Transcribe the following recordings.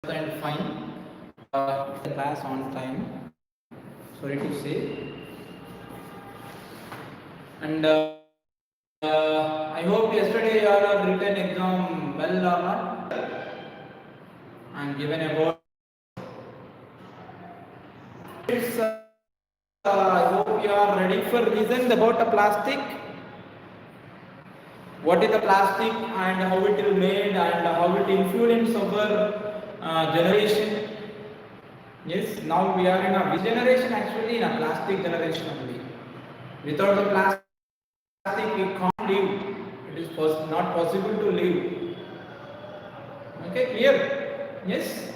and fine. The class on time. Sorry to say. And I hope yesterday you all have written exam well or not. And given about it's, I hope you are ready for reason about the plastic. What is the plastic and how it is made and how it influence our generation. Yes, now we are in a which generation, actually in a plastic generation only. Without the plastic we can't live. It is not possible to live. Okay, clear? Yes.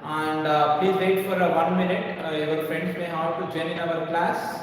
And please wait for 1 minute. Your friends may have to join in our class.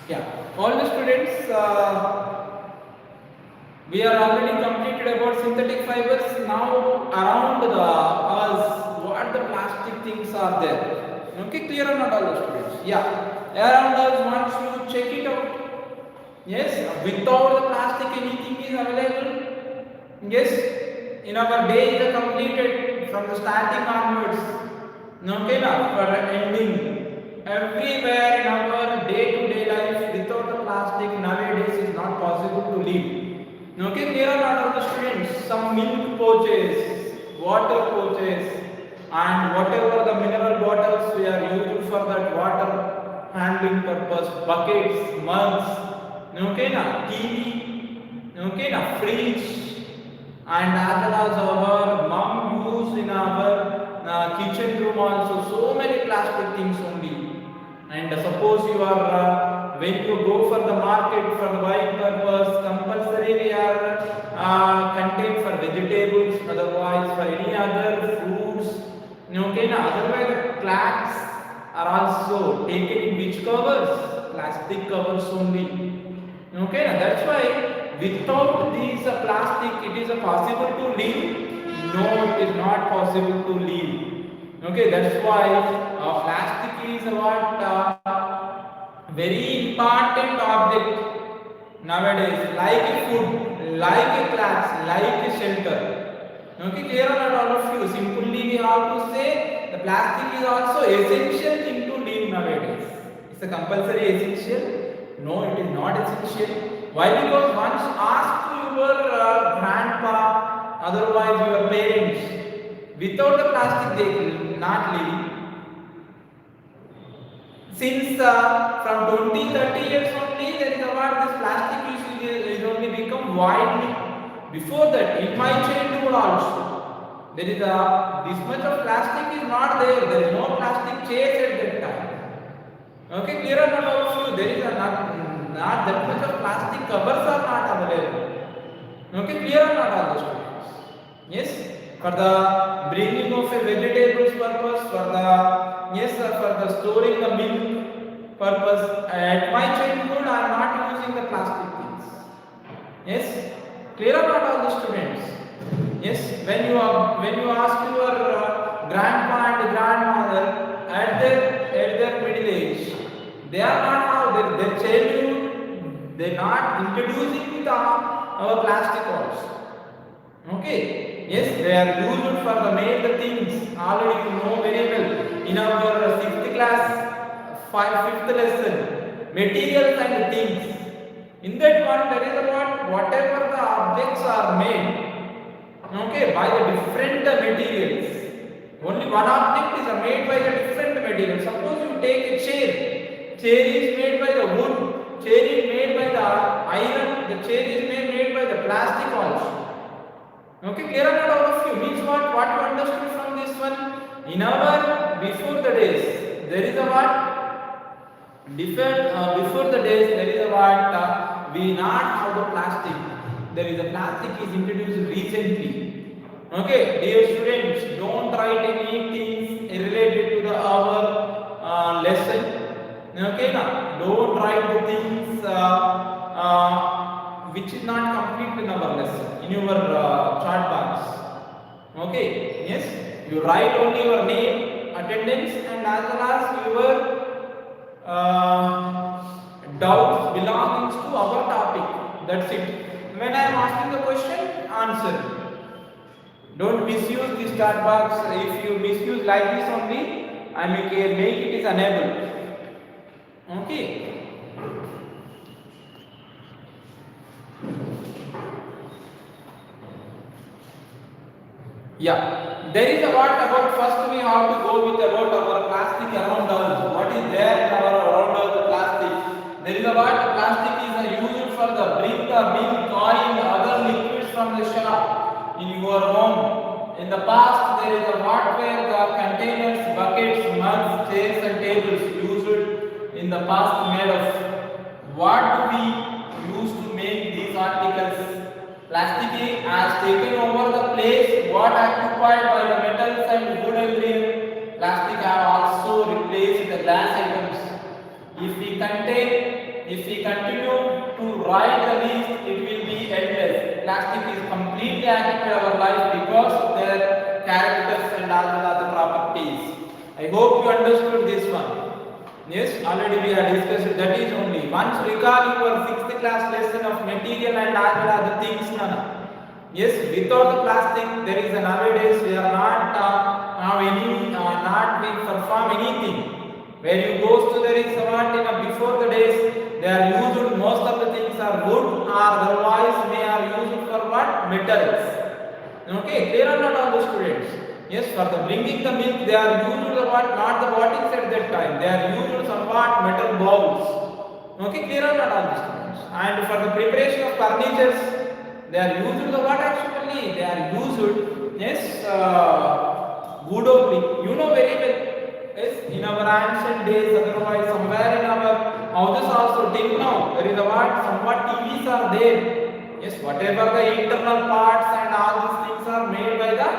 Yeah, all the students, we are already completed about synthetic fibers. Now around the us, what the plastic things are there? Okay, clear or not, all the students? Yeah, around us, once you check it out, yes, without the plastic, anything is available. Yes, in our day is completed from the starting onwards. Okay, now for ending. Everywhere in our day-to-day life, without the plastic nowadays is not possible to live. Okay, clear or not, all the students? Some milk pouches, water pouches, and whatever the mineral bottles we are using for that water handling purpose, buckets, mugs, okay, na TV, okay, na fridge, and as well as our mom use in our kitchen room also, so many plastic things only. And suppose you are when you go for the market for the buying purpose, compulsory we are content for vegetables, otherwise for any other foods. Okay, now otherwise the clothes are also taken in which covers? Plastic covers only. Okay, now that's why without these plastic it is possible to live. No, it is not possible to live. Okay, that's why plastic is what very important object nowadays, like food, like clothes, like shelter. Okay, clear or not, all of you? Simply we have to say the plastic is also essential thing to live nowadays. It's a compulsory essential. No, it is not essential. Why? Because once asked to your grandpa otherwise your parents. Without the plastic they will not live. Since from 20-30 years only, there is about this plastic usage is only become widely. Before that, in my childhood also, there is this much of plastic is not there. There is no plastic chairs at that time. Okay, clear or not all of you? There is not that much of plastic covers are not available. Okay, clear or not all the students? Yes, for the bringing of a vegetables purpose, for the storing the milk purpose. At my childhood, I am not using the plastic things. Yes, clear or not all the students? Yes, when you ask your grandpa and grandmother at their middle age, they are not how their childhood, they not introducing with our plastic also. Okay, yes, they are used for the made the things. Already you know very well in our 6th class, 5th lesson, materials and things. In that one, there is about whatever the objects are made. Okay, by the different materials. Only one object is made by the different materials. Suppose you take a chair. Chair is made by the wood. Chair is made by the iron. The chair is made by the plastic also. Okay, clear or not all of you? Means what you understood from this one? In our before the days, there is a what? Before the days, there is a what? We not have the plastic. There is a plastic is introduced recently. Okay, dear students, don't write anything related to our lesson. Okay, now don't write the things which is not complete in our lesson in your chart box. Okay, yes, you write only your name, attendance, and as well as your doubts belonging to our topic. That's it. When I am asking the question, answer. Don't misuse this chat box. If you misuse like this only, I make it is unable. Okay. Yeah. There is a what about first we have to go with about our plastic around us. What is there in our around us the plastic? There is a what plastic is used for the bring the milk, oil, other liquids from the shop in your home. In the past, there is a what where the containers, buckets, mugs, chairs, and tables used in the past made of. What do we use to make these articles? Plastic has taken over the place what occupied by the metals and wood earlier. Plastic have also replaced the glass items. If we continue to write the list, it will be endless. Plastic is completely occupied our life because of their characters and as well as the properties. I hope you understood this one. Yes, already we have discussed it. That is only. Once recall your 6th class lesson of material and as well as the things. Yes, without the plastic, there is a nowadays we are not not being perform anything. Where you goes to there is what in before the days they are used. Most of the things are wood or otherwise they are used for what metals. Okay, clear or not all the students? Yes, for the bringing the milk, they are used the what, not the bottles at that time. They are used somewhat metal bowls. Okay, clear or not all the students? And for the preparation of furnitures, they are used the what actually? They are used, yes, wood only. You know very well. Yes, in our ancient days, otherwise somewhere in our houses also till now, there is a what, somewhat TVs are there. Yes, whatever the internal parts and all these things are made by the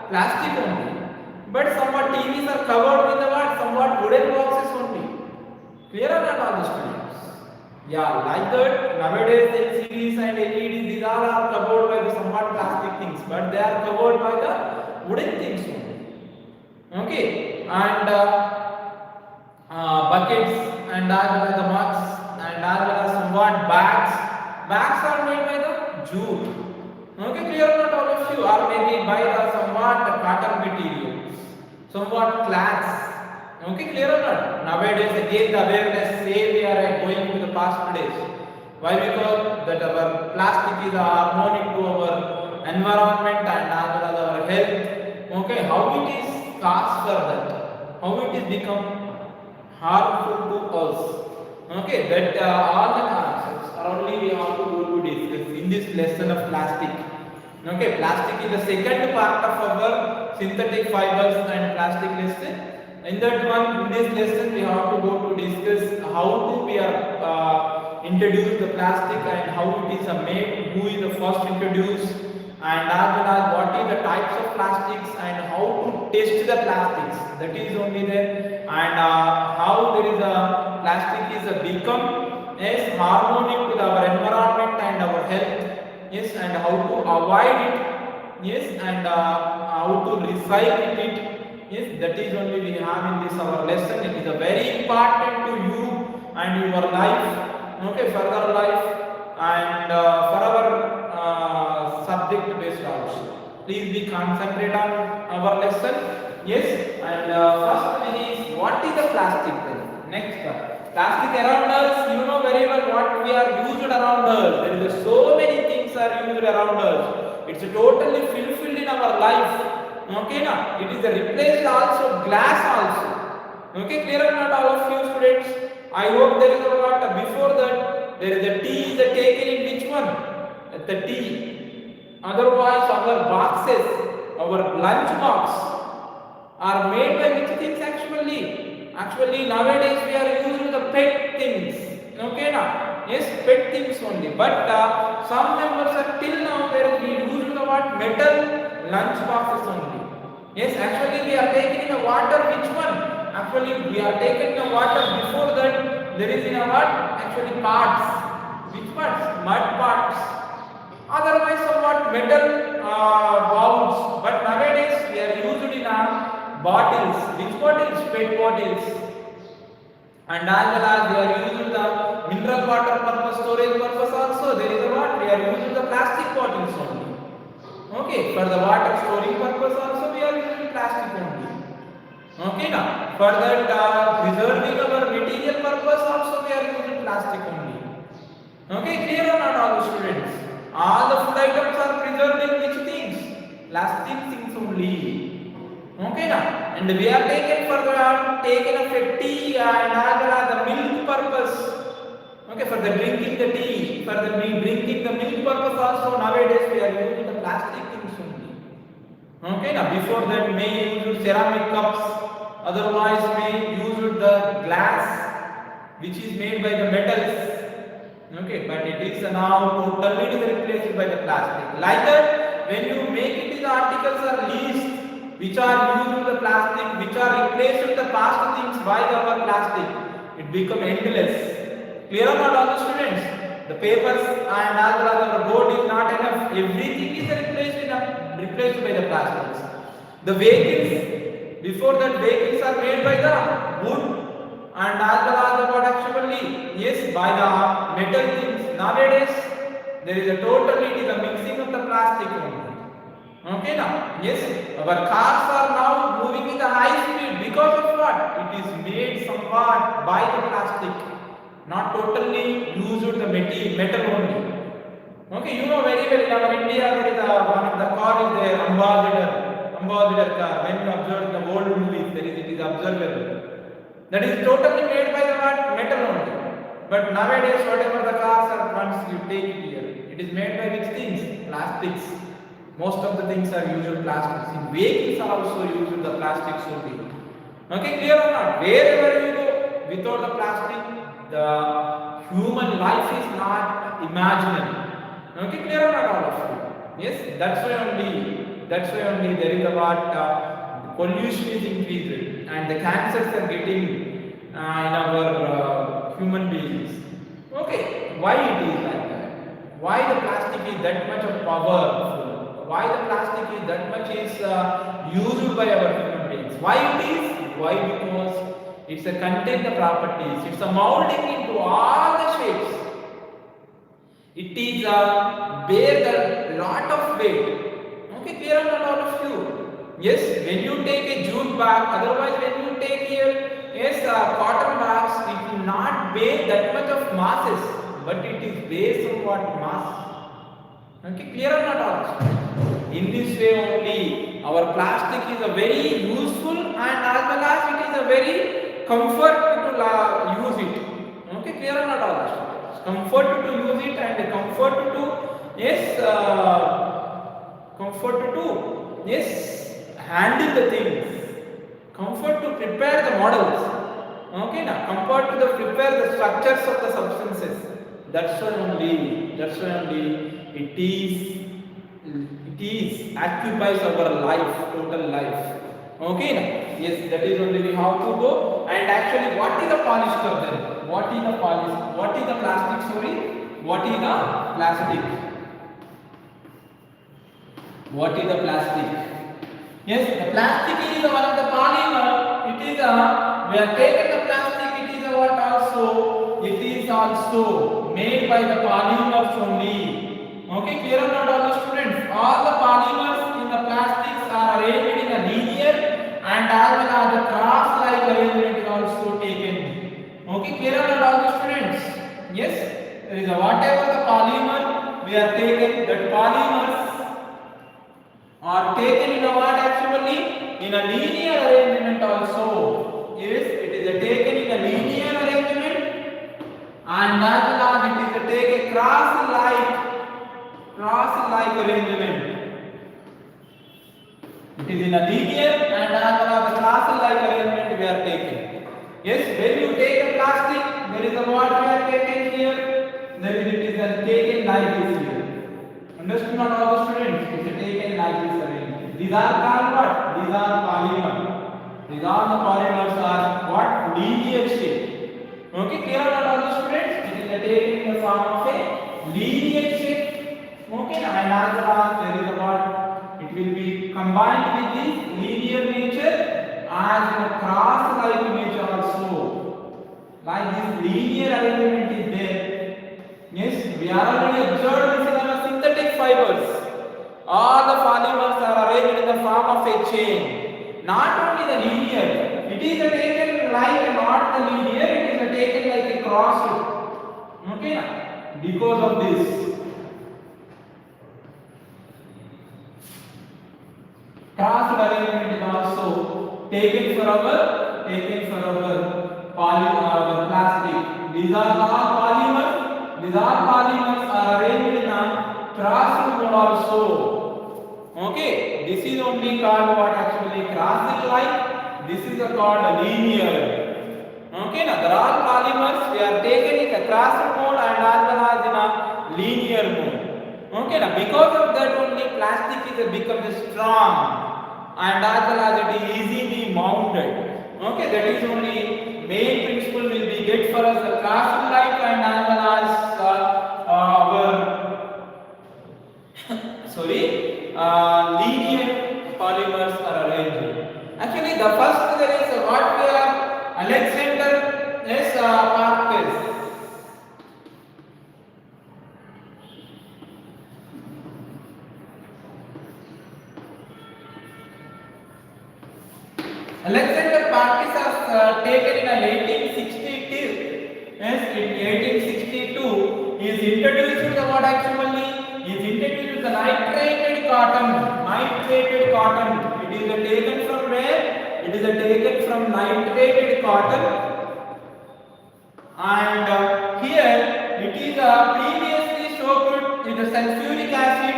plastic only, but somewhat TVs are covered with the what? Somewhat wooden boxes only. Clear or not all the students? Yeah, like that nowadays LCDs and LEDs, these all are covered by the somewhat plastic things, but they are covered by the wooden things only. Okay, and buckets and as well as the mugs and as well as somewhat bags. Bags are made by the jute. Okay, clear or not all of you? Or maybe by the somewhat cotton materials, somewhat cloths. Okay, clear or not? Nowadays again the awareness say we are going to the past days. Why? Because that our plastic is harmonic to our environment and as well as our health. Okay, how it is caused for that, how it is become harmful to us. Okay, that all the concepts are only we have to go to discuss in this lesson of plastic. Okay, plastic is the second part of our synthetic fibers and plastic lesson. In that one, in this lesson, we have to go to discuss how to we are introduce the plastic and how it is made, who is the first introduced, and as well as what is the types of plastics and how to test the plastics. That is only there, and how there is a plastic is a become yes harmonic with our environment and our health. Yes, and how to avoid it. Yes, and how to recycle it. Yes, that is only we have in this our lesson. It is a very important to you and your life. Okay, further life and for our subject based also. Please be concentrate on our lesson. Yes, and first thing is what is the plastic then? Next, plastic around us. You know very well what we are used around us. There is so many things are used around us. It's totally fulfilled in our life. Okay, now it is replaced also glass also. Okay, clear or not all of you students? I hope there is a what before that there is a tea is taken in which one? The tea. Otherwise our boxes, our lunch box are made by which things actually? Actually nowadays we are using the PET things. Okay, now yes, PET things only. But some members are till now they are using the what metal lunch boxes only. Yes, actually we are taking in the water which one? Actually we are taking the water before that there is in a what? Actually parts. Which parts? Mud parts. Otherwise somewhat metal bowls. But nowadays we are used in bottles. Which bottles? PET bottles. And as well as we are using the mineral water purpose, storage purpose also. There is a what? We are using the plastic bottles only. Okay, for the water storing purpose also we are using plastic only. Okay, now for that preserving our material purpose also we are using plastic only. Okay, clear or not all the students? All the food items are preserved in which things? Plastic things only. Okay, now and we are taken for the taken of a tea and the milk purpose. Okay, for the drinking the tea, for the drinking the milk purpose also nowadays we are using the plastic things only. Okay, now before that may use ceramic cups, otherwise may use the glass which is made by the metals. Okay, but it is now totally replaced by the plastic. Like that, when you make it, the articles are least which are used with the plastic, which are replaced with the past things by our plastic. It becomes endless. Clear or not all the students? The papers and as well as the board is not enough. Everything is replaced by the plastics. The vehicles, before that vehicles are made by the wood and as well as the what actually yes by the metal things. Nowadays there is a totally it is a mixing of the plastic only. Okay, now yes, our cars are now moving in the high speed because of what? It is made somewhat by the plastic, not totally used the metal only. Okay, you know very well in our India there is one of the car is there, ambassador car. When you observe the old movies, there is it is observable. That is totally made by the what? Metal only. But nowadays whatever the cars are once you take it here, it is made by which things? Plastics. Most of the things are used plastics. In vehicles are also used the plastics only. Okay, clear or not? Wherever you go, without the plastic, the human life is not imaginable. Okay, clear or not all of you? Yes, that's why only there is a what pollution is increased and the cancers are getting in our human beings. Okay, why it is like that? Why the plastic is that much of powerful? Why the plastic is that much is used by our human beings? Why it is? Why? Because it's a contain the properties. It's a molding into all the shapes. It is bear the lot of weight. Okay, clear on all of you? Yes, when you take a jute bag, otherwise when you take here, yes, cotton bags, it will not bear that much of masses, but it is based on what mass. Okay, clear or not all? In this way only, our plastic is a very useful and as well as it is a very comfort to use it. Okay, clear or not all? Comfort to use it and comfort to yes, comfort to yes handle the things. Comfort to prepare the models. Okay, now comfort to the prepare the structures of the substances. That's why only. That's why only it is occupies our life, total life. Okay, now yes, that is only how to go. And actually, what is the polyester then? What is the polyester? What is the plastic? Sorry, what is the plastic? What is the plastic? Yes, the plastic is one of the polymer. It is a we have taken the plastic. It is a what also? It is also made by the polymers only. Okay, clear or not, all the students? All the polymers in the plastics are arranged in a linear and as well as the cross-like arrangement is also taken. Okay, clear or not, all the students? Yes, there is a whatever the polymer we have taken that polymers are taken in a what actually? In a linear arrangement also. Yes, it is taken in a linear arrangement and as well as it is taken cross-like arrangement. It is in a linear and as well as the cross-like arrangement we are taking. Yes, when you take a plastic, there is a what we are taken here, then it is taken like this here. Understood not all the students? It is taken like this arrangement. These are called what? These are polymers. These are the polymers are what? Linear shape. Okay, clear not all the students? It is taken in the form of a linear shape. Okay, and as well as there is a what? It will be combined with this linear nature as a cross-like nature also. Like this linear arrangement is there. Yes, we are already observed this in our synthetic fibers. All the polymers are arranged in the form of a chain. Not only the linear, it is taken like not the linear, it is taken like a cross. Okay, because of this. Cross arrangement is also taken for our plastic. These are all polymers. These all polymers are arranged in a cross mode also. Okay, this is only called what actually cross like. This is called a linear. Okay, now there are polymers we are taken in a cross mode and as well as in a linear mode. Okay, now because of that only plastic is become strong and as well as it is easily mounted. Okay, that is only main principle will be get for us the classical light and as well as our linear polymers are arranged. Actually, the first there is what we are Alexander Parkes. Alexander Parkes has taken in 1862. Yes, in 1862, he is introduced the what actually? He is introduced the nitrated cotton. Nitrated cotton. It is taken from where? It is taken from nitrated cotton. And here it is previously soaked with the sulfuric acid.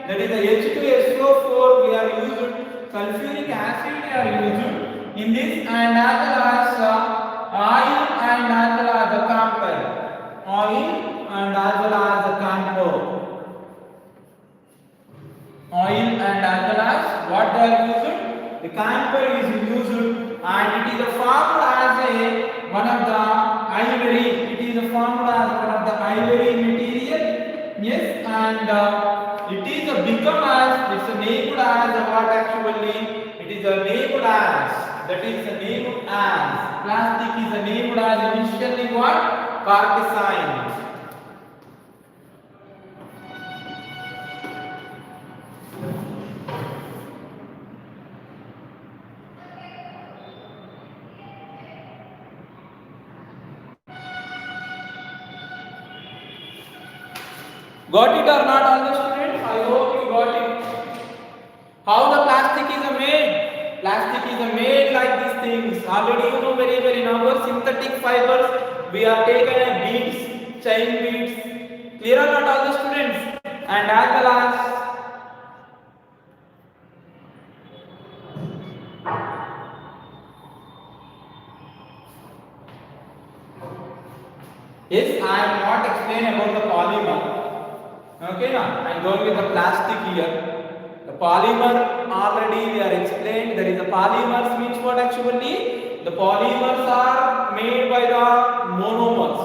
That is the H2SO4. We are using sulfuric acid. We are using in this and as well as oil and as well as the camphor. Oil and as well as the camphor. Oil and as well as what they are using? The camphor is used and it is formed as one of the ivory. It is formed as one of the ivory material. Yes, and it is become as it's named as what actually? It is named as. That is named as plastic is named as initially what? Parkesine. Got it or not, all the students? I hope you got it. How the plastic is made? Plastic is made like these things. Already you know very well in our synthetic fibers we are taken beads, chain beads. Clear or not all the students? And as well as yes, I am not explaining about the polymer. Okay, now I am going with the plastic here. The polymer already we are explained. There is a polymers means what actually? The polymers are made by the monomers.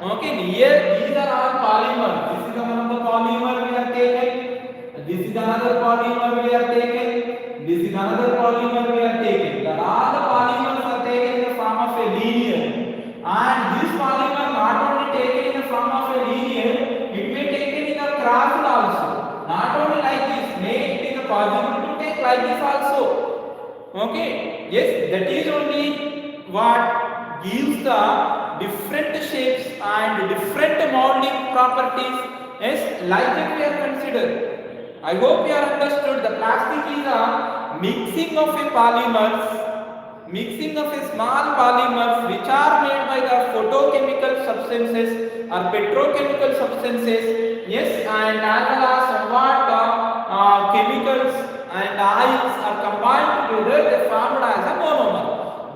Okay, here these are all polymers. This is one of the polymer we have taken. This is another polymer we have taken. This is another polymer we have taken. All the polymers are taken in the form of a linear. And this polymer not only taken in the form of a linear, it may taken in a crossed also. Not only like this, may it is possible to take like this also. Okay, yes, that is only what gives the different shapes and different molding properties. Yes, like that we are considered. I hope you are understood. The plastic is a mixing of a polymers. Mixing of a small polymers which are made by the photochemical substances or petrochemical substances, yes, and as well as somewhat chemicals and oils are combined together, they formed as a monomer.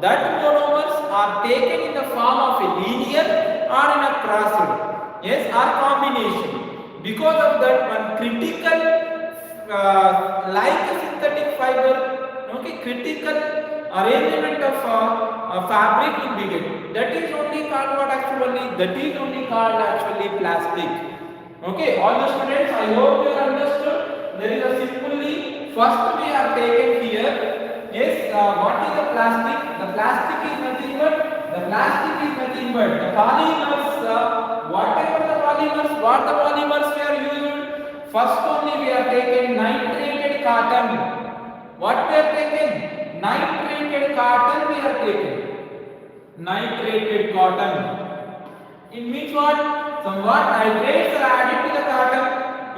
That monomers are taken in the form of a linear or in a crossed, yes, or combination. Because of that, one critical like a synthetic fiber, okay, critical arrangement of fabric will be get. That is only called what actually? That is only called actually plastic. Okay, all the students, I hope you understood. There is a simply first we have taken here. Yes, what is the plastic? The plastic is nothing but the polymers. Whatever the polymers, what the polymers we are using. First only we have taken nitrated cotton. What we have taken? Nitrated cotton we have taken. Nitrated cotton. It means what? Somewhat nitrates are added to the cotton.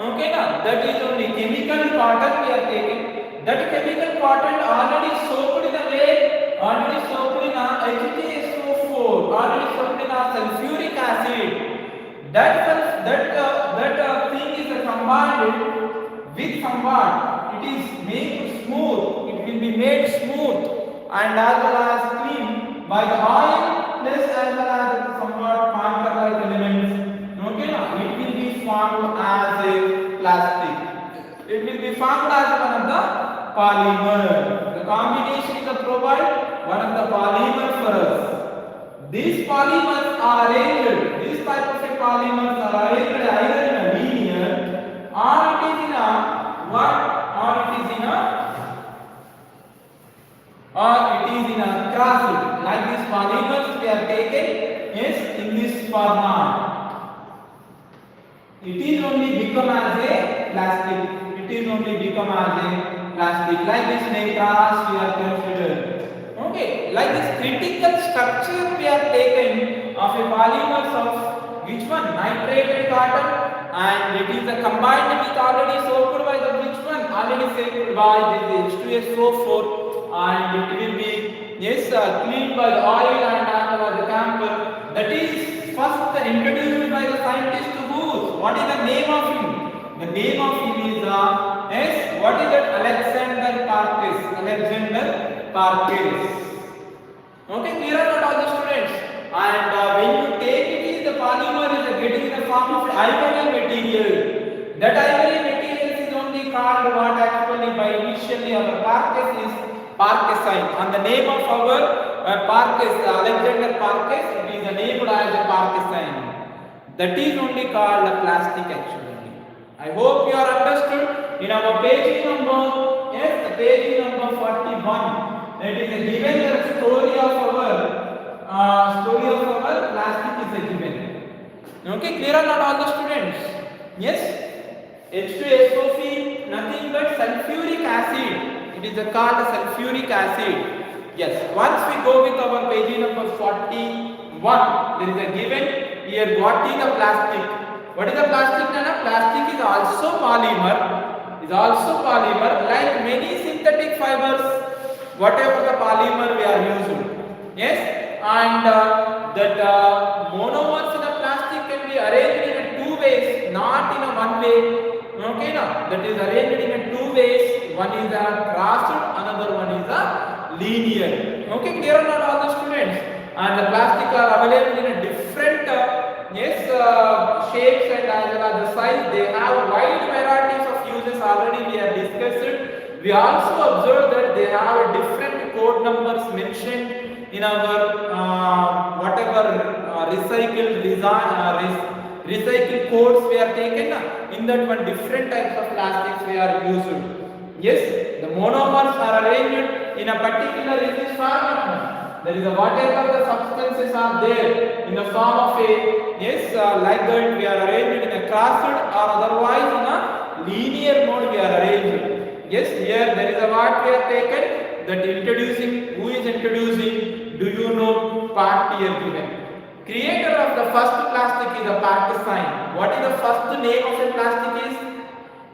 Okay, now that is only chemical cotton we have taken. That chemical cotton already soaked in a way, already soaked in a HTSO4, already soaked in a sulfuric acid. That thing is combined with somewhat. It is made smooth. It will be made smooth and as well as clean by the oil plus as well as somewhat marker-like elements. Okay, now it will be formed as a plastic. It will be formed as one of the polymer. The combination is provide one of the polymer for us. These polymers are arranged. This type of a polymers are arranged either in a linear or it is in a what? Or it is in a crossed. Like these polymers we have taken, yes, in this format. It is only become as a plastic. It is only become as a plastic. Like this nitras we are considered. Okay, like this critical structure we have taken of a polymers of which one? Nitrated cotton, and it is combined with already soaked by the which one? Already soaked by this H2SO4. And it will be yes cleaned by the oil and by the camphor. That is first introduced by the scientist Booth. What is the name of him? The name of him is yes. What is that? Alexander Parkes. Alexander Parkes. Okay, clear or not all the students? And when you take it, is the polymer is getting in the form of ivory material. That ivory material is only called what actually by initially our Parkes is Parkesine. And the name of our Parkes, Alexander Parkes, it is named as a Parkesine. That is only called a plastic actually. I hope you are understood. In our page number, yes, the page number 41. It is given the story of our plastic is given. Okay, clear or not all the students? Yes. H2SO4 nothing but sulfuric acid. It is called sulfuric acid. Yes. Once we go with our page number 41, there is a given here what is the plastic. What is the plastic, Nana? Plastic is also polymer. Is also polymer like many synthetic fibers. Whatever the polymer we are using. Yes, and that monomers in the plastic can be arranged in a two ways, not in a one way. Okay, now that is arranged in a two ways. One is a crossed, another one is a linear. Okay, clear or not, all the students? And the plastic are available in a different shapes and as well as the size. They have wide varieties of uses. Already we have discussed. We also observed that they have different code numbers mentioned in our recycled design. Recycle codes we are taken, in that one different types of plastics we are used. Yes, the monomers are arranged in a particular in format. There is a whatever the substances are there in the form of a like that we are arranged in a crossed or otherwise in a linear mode we are arranged. Yes, here there is a what we are taken, that introducing, who is introducing, do you know, part here given. Creator of the first plastic is a Parkinson. What is the first name of the plastic is?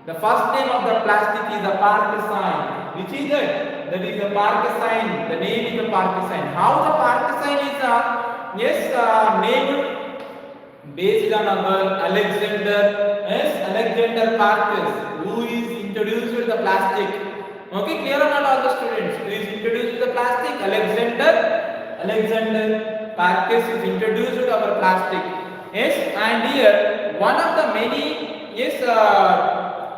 The first name of the plastic is a Parkinson. Which is that? That is a Parkinson. The name is a Parkinson. How the Parkinson is named? Based on our Alexander Parkes, who is introduced the plastic. Okay, clear or not, all the students? Who is introduced the plastic? Alexander Parkes is introduced our plastic. Yes, and here one of the many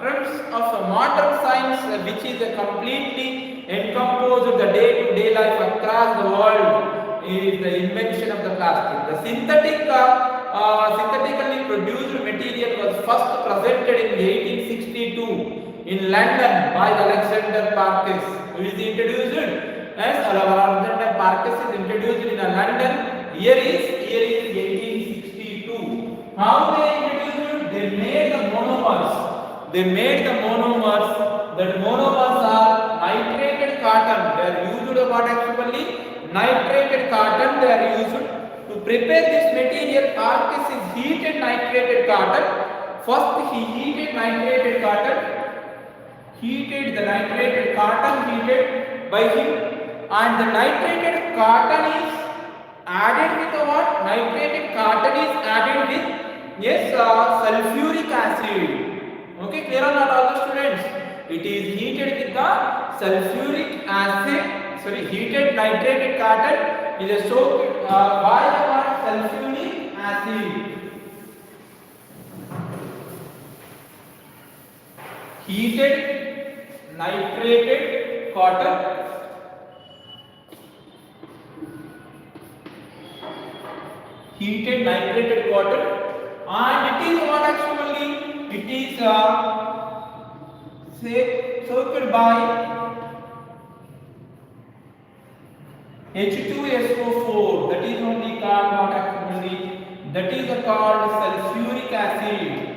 terms of modern science which is completely encompassed the day-to-day life across the world is the invention of the plastic. The synthetically produced material was first presented in 1862 in London by Alexander Parkes, who is introduced. As Alexander Parkes is introduced in London. Year is 1862. How they introduced? They made the monomers. That monomers are nitrated cotton. They are used what actually? Nitrated cotton. They are used to prepare this material. Parkes is heated nitrated cotton. First he heated nitrated cotton. Heated by him. And the nitrated cotton is added with what? Nitrated cotton is added with sulfuric acid. Okay, clear or not, all the students? It is heated with the sulfuric acid. Sorry, heated nitrated cotton is soaked by the sulfuric acid. Heated nitrated cotton. Heated nitrated cotton, and it is what actually it is soaked by H2SO4. That is only called what actually, that is called sulfuric acid.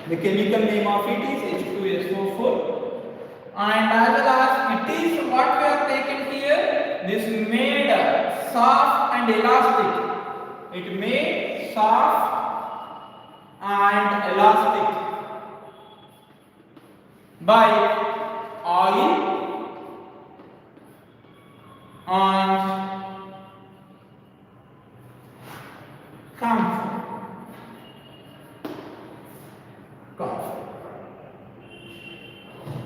The chemical name of it is H2SO4. And as well as it is what we have taken here, this made soft and elastic. It made soft and elastic by oil and camphor.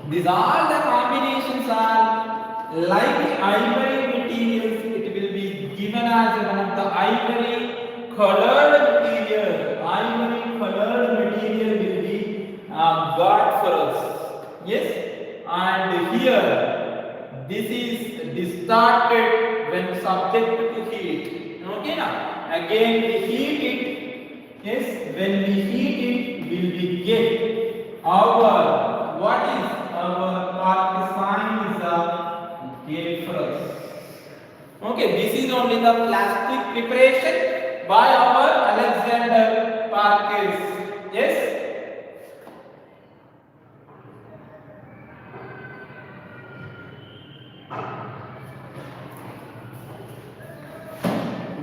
These all the combinations are like ivory materials. It will be given as one of the ivory colored material. Ivory colored material will be got for us. Yes, and here this is distorted when subject to heat. Okay, now again we heat it. Yes, when we heat it, will we get our what is our Parkinson is a gate for us. Okay, this is only the plastic preparation by our Alexander Parkes. Yes.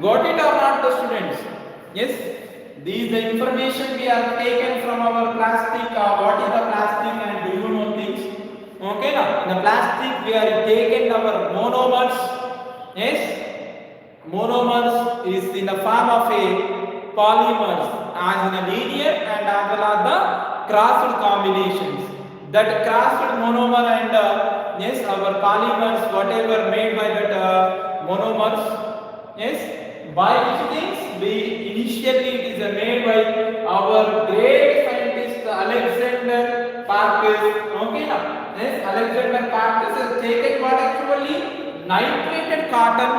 Got it or not, the students? Yes. These the information we are taken from our plastic. What is the plastic and do you know things? Okay, now in the plastic we are taken our monomers. Yes, monomers is in the form of a polymers as in a linear and as well as the crossed combinations. That crossed monomer and yes, our polymers, whatever made by that monomers, yes. By which things we initially it is made by our great scientist Alexander Parkes. Okay, now yes, Alexander Parkes has taken what actually nitrated cotton.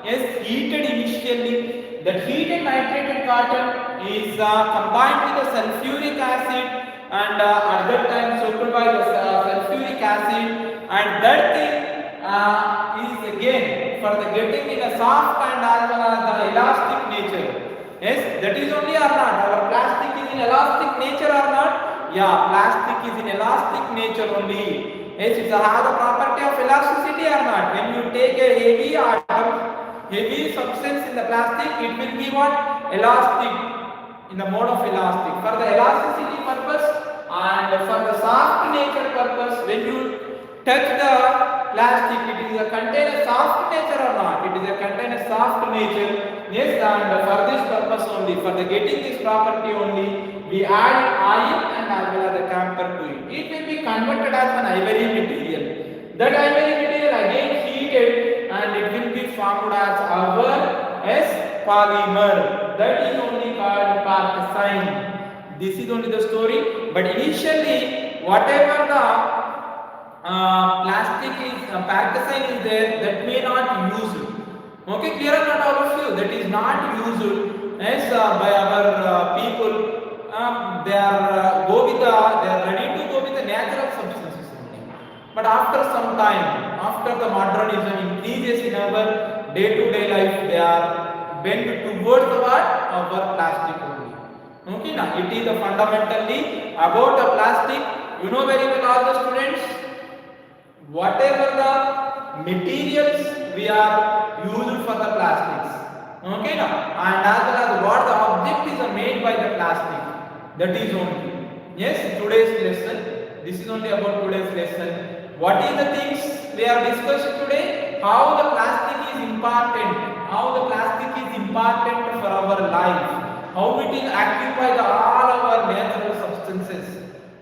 Yes, heated initially. That heated nitrated cotton is combined with the sulfuric acid and at that time soaked by the sulfuric acid, and that thing is again for the getting in a soft and as well as the elastic nature. Yes, that is only or not? Our plastic is in elastic nature or not? Yeah, plastic is in elastic nature only. Yes, it has the property of elasticity or not? When you take a heavy atom, heavy substance in the plastic, it will be what? Elastic, in the mode of elastic. For the elasticity purpose and for the soft nature purpose, when you touch the plastic, it is a contain a soft nature or not? It is a contain a soft nature. Yes, and for this purpose only, for the getting this property only, we add oil and as well as the camphor to it. It will be converted as an ivory material. That ivory material again heated and it will be formed as our polymer. That is only called Parkesine. This is only the story. But initially, whatever the plastic is, Parkesine is there, that may not use it. Okay, clear or not all of you? That is not used as by our people. They are they are ready to go with the natural substances only. But after some time, after the modernism increases in our day-to-day life, they are bent towards the what? Our plastic only. Okay, now it is fundamentally about the plastic. You know very well all the students. Whatever the materials we are used for the plastics, okay, now and as well as what the object is made by the plastic, that is only. Yes, today's lesson, this is only about today's lesson. What is the things we are discussing today? How the plastic is important, how the plastic is important for our life, how it is occupied all our natural substances.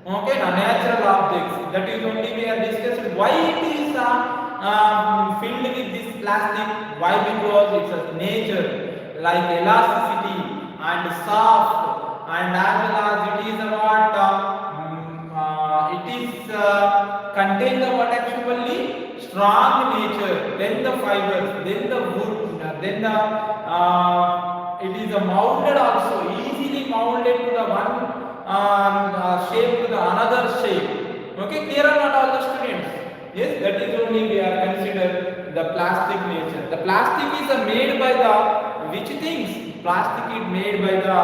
Okay, now natural objects, that is only we are discussing. Why it is filled with this plastic? Why? Because it's a nature like elasticity and soft, and as well as it is what it is contain the what actually strong nature. Then the fibers, then the wood, then the it is molded also, easily molded to the one shape to the another shape. Okay, clear or not all the students? Yes, that is only we are considered the plastic nature. The plastic is made by the which things? Plastic is made by the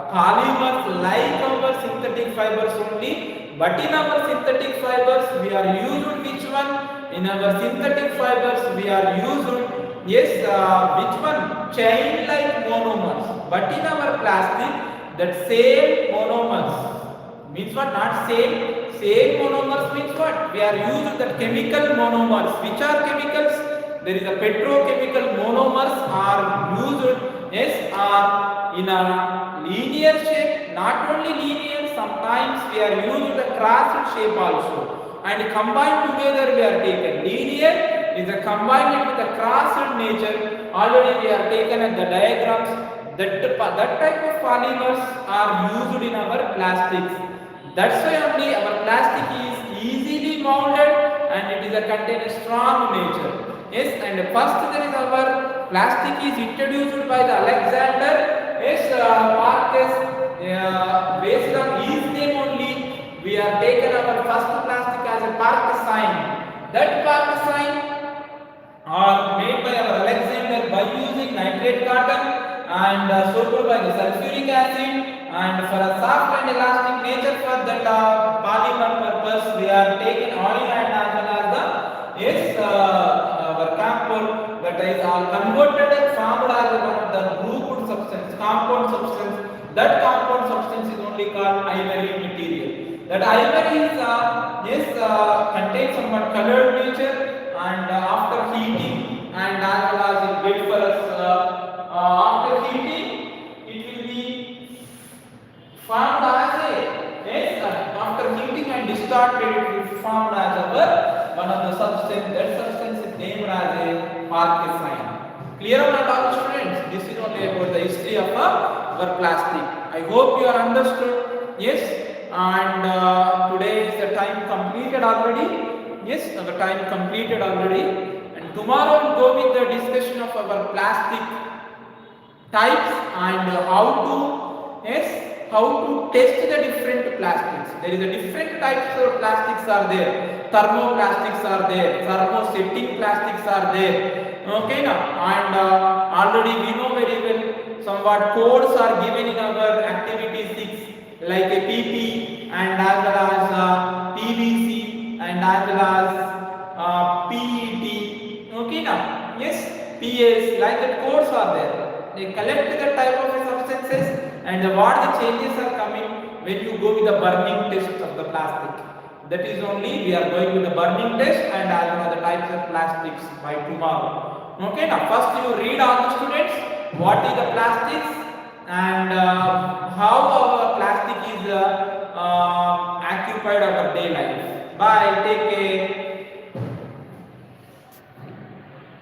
polymers like our synthetic fibers only. But in our synthetic fibers we are used which one? In our synthetic fibers we are used which one? Chain like monomers. But in our plastic, that same monomers means what? Not same. Same monomers means what? We are using that chemical monomers. Which are chemicals? There is a petrochemical monomers are used are in a linear shape. Not only linear, sometimes we are using the crossed shape also. And combined together we are taken. Linear is a combined with the crossed nature. Already we are taken at the diagrams. That type of polymers are used in our plastics. That's why only our plastic is easily molded and it is a contain a strong nature. Yes, and first there is our plastic is introduced by the Alexander Parkes. Based on his name only, we are taken our first plastic as a Parkesine. That Parkesine are made by our Alexander by using nitrate cotton and soaked by the sulfuric acid, and for a soft and elastic nature for that polymer purpose we are taking oil and as well as the our camphor, that is all converted formed as one of the grouped substance, compound substance. That compound substance is only called ivory material. That ivory contains somewhat colored nature, and after heating and as well as it wait for us after heating, it will be formed as a after heating and distorted, it will be formed as one of the substance. That substance is named as a marquesine. Clear or not, all students? This is only about the history of our plastic. I hope you are understood. Yes. And today is the time completed already. Yes, the time completed already. And tomorrow we'll go with the discussion of our plastic types and how to test the different plastics. There is a different types of plastics are there. Thermoplastics are there. Thermosetting plastics are there. Okay now, and already we know very well somewhat codes are given in our activity 6, like a PP and as well as PVC and as well as PET. Okay now, yes, PS, like that codes are there. They collect the type of substances and what the changes are coming when you go with the burning test of the plastic. That is only we are going with the burning test and as well as the types of plastics by tomorrow. Okay now, first you read all the students what is the plastics and